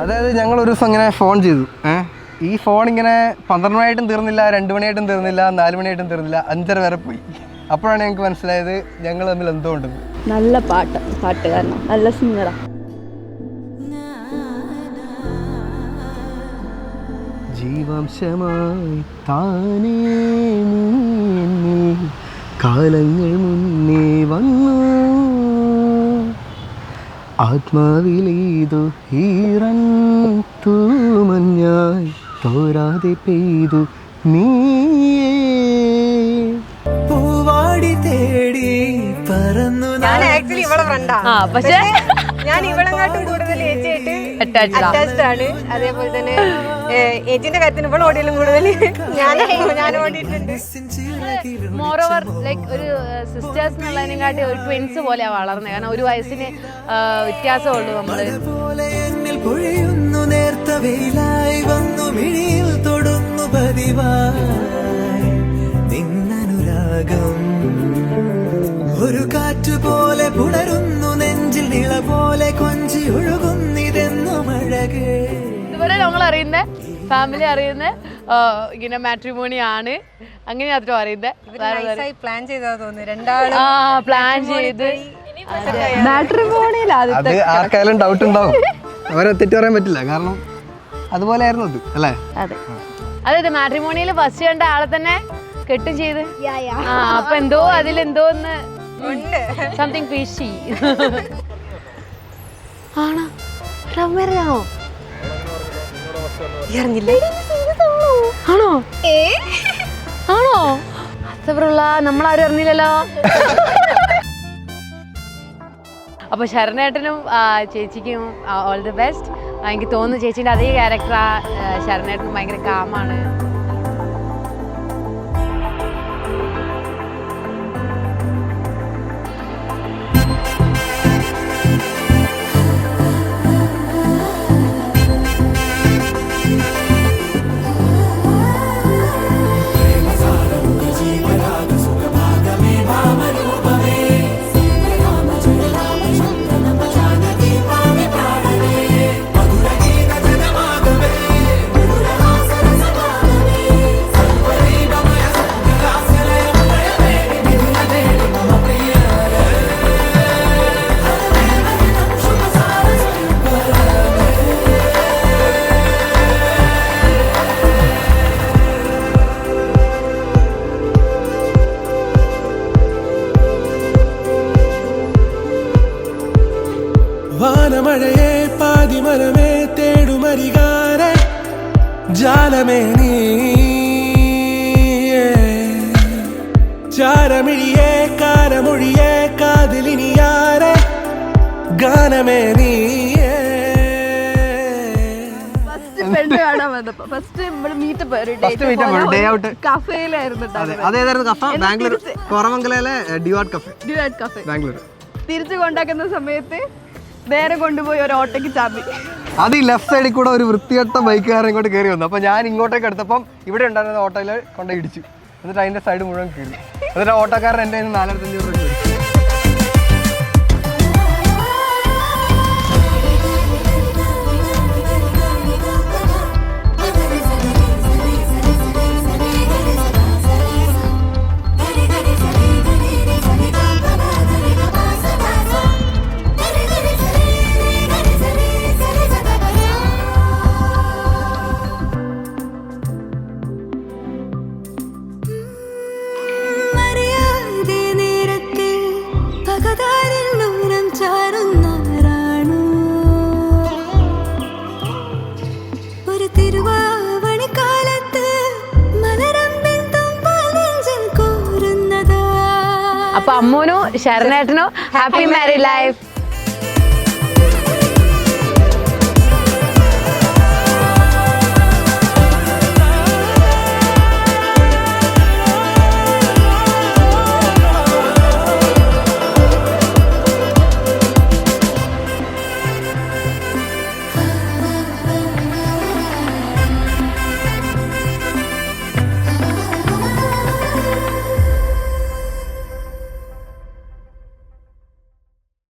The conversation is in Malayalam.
അതായത് ഞങ്ങൾ ഒരു ദിവസം ഇങ്ങനെ ഫോൺ ചെയ്തു. ഈ ഫോൺ ഇങ്ങനെ 12 മണിയായിട്ടും തീർന്നില്ല, 2 മണിയായിട്ടും തീർന്നില്ല, 4 മണിയായിട്ടും തീർന്നില്ല, 5:30 വരെ പോയി. അപ്പോഴാണ് ഞങ്ങൾക്ക് മനസ്സിലായത് ഞങ്ങൾ തമ്മിൽ എന്തോ ഉണ്ടെന്ന്. നല്ല പാട്ടുകാരനാണ്, നല്ല സിംഗറാ. ജീവാംശമായി താനേ കാലങ്ങൾ മുന്നേ വന്നു, ആത്മാവിലേതു ഈറൻ തൂമഞ്ഞായി തോരാതെ പെയ്തു നീയേ. പൂവാടി തേടി പറന്നു. ഞാൻ ആക്ച്വലി ഇവളെ ഫ്രണ്ടാ, പക്ഷേ ഞാൻ ഇവളെങ്ങാട്ടും കൂടുതൽ ഏച്ചിയായിട്ട് അറ്റാച്ച്ഡ് ആണ്. അതേപോലെ തന്നെ ഏച്ചിന്റെ കാര്യത്തിന് ഇവൾ ഓടിയാലും കൂടുതൽ ഞാൻ ഓടിയിട്ടുണ്ട്. മോറോവർ ലൈക്ക് ഒരു സിസ്റ്റേഴ്സ് എന്നുള്ളതിനെക്കാട്ടി ഒരു ട്വിൻസ് പോലെയാ വളർന്നത്. കാരണം ഒരു വയസ്സിന് വ്യത്യാസമുള്ളൂ നമ്മള്. ഒരു കാറ്റ് പോലെ പുണരുന്നു നെഞ്ചിൽ നിള പോലെ കൊഞ്ചി ഒഴുകുന്നിതെന്നു മഴകേ. ഇതുവരെ നമ്മൾ അറിയുന്ന ഫാമിലി അറിയുന്ന ഇങ്ങനെ മാട്രിമോണി ആണ്, അങ്ങനെ അത്ര അറിയുന്നത്. പ്ലാൻ ചെയ്താ തോന്നുന്നു രണ്ടാളും പ്ലാൻ ചെയ്ത് മാട്രിമോണിയിൽ അത് ആർക്കായാലും ഡൗട്ട് ഉണ്ടാവും, അവരെ തെറ്റ് പറയാൻ പറ്റില്ല, കാരണം അതുപോലെ ആയിരുന്നു അത് അല്ലേ. അതെ, മാട്രിമോണിയിൽ ഫസ്റ്റ് കണ്ട ആളെ തന്നെ കെട്ടും ചെയ്ത്. അപ്പൊ എന്തോ അതിലെന്തോന്ന് സംതിങ് ഫിഷി ആണോ? ലവ് മാരേജ് ആണോ? ആണോ ആണോ? അസബ്രുള്ള, നമ്മളാരും അറിഞ്ഞില്ലല്ലോ. അപ്പൊ ശരണേട്ടനും ചേച്ചിക്കും ഓൾ ദി ബെസ്റ്റ്. എനിക്ക് തോന്നുന്നു ചേച്ചീൻ്റെ അതേ ക്യാരക്ടറാ ശരണേട്ടനും, ഭയങ്കര കാമാണ്. വാനമഴയെ പാതിമരമേ തേടുമരികാരെ ജാലമേ നീ ചാരമിഴിയെ കാരമൊഴിയെ കാതിലിനിയാരെ ഗാനമേ നീ. തിരിച്ചു കൊണ്ടാക്കുന്ന സമയത്ത് നേരെ കൊണ്ടുപോയി ഒരു ഓട്ടോക്ക് ചാമ്പി. അത് ഈ ലെഫ്റ്റ് സൈഡിൽ കൂടെ ഒരു വൃത്തികെട്ട ബൈക്കുകാരൻ ഇങ്ങോട്ട് കയറി വന്നു. അപ്പോൾ ഞാൻ ഇങ്ങോട്ടേക്ക് എടുത്തപ്പം ഇവിടെ ഉണ്ടായിരുന്ന ഓട്ടോയിൽ കൊണ്ട് ഇടിച്ചു. എന്നിട്ട് അതിൻ്റെ സൈഡ് മുഴുവൻ കയറി. എന്നിട്ട് ഓട്ടോക്കാരൻ എൻ്റെ 4,500 രൂപ മേടിച്ചു. അപ്പൊ അമ്മൂനോ ശരണേട്ടനോ ഹാപ്പി മാരീഡ് ലൈഫ്.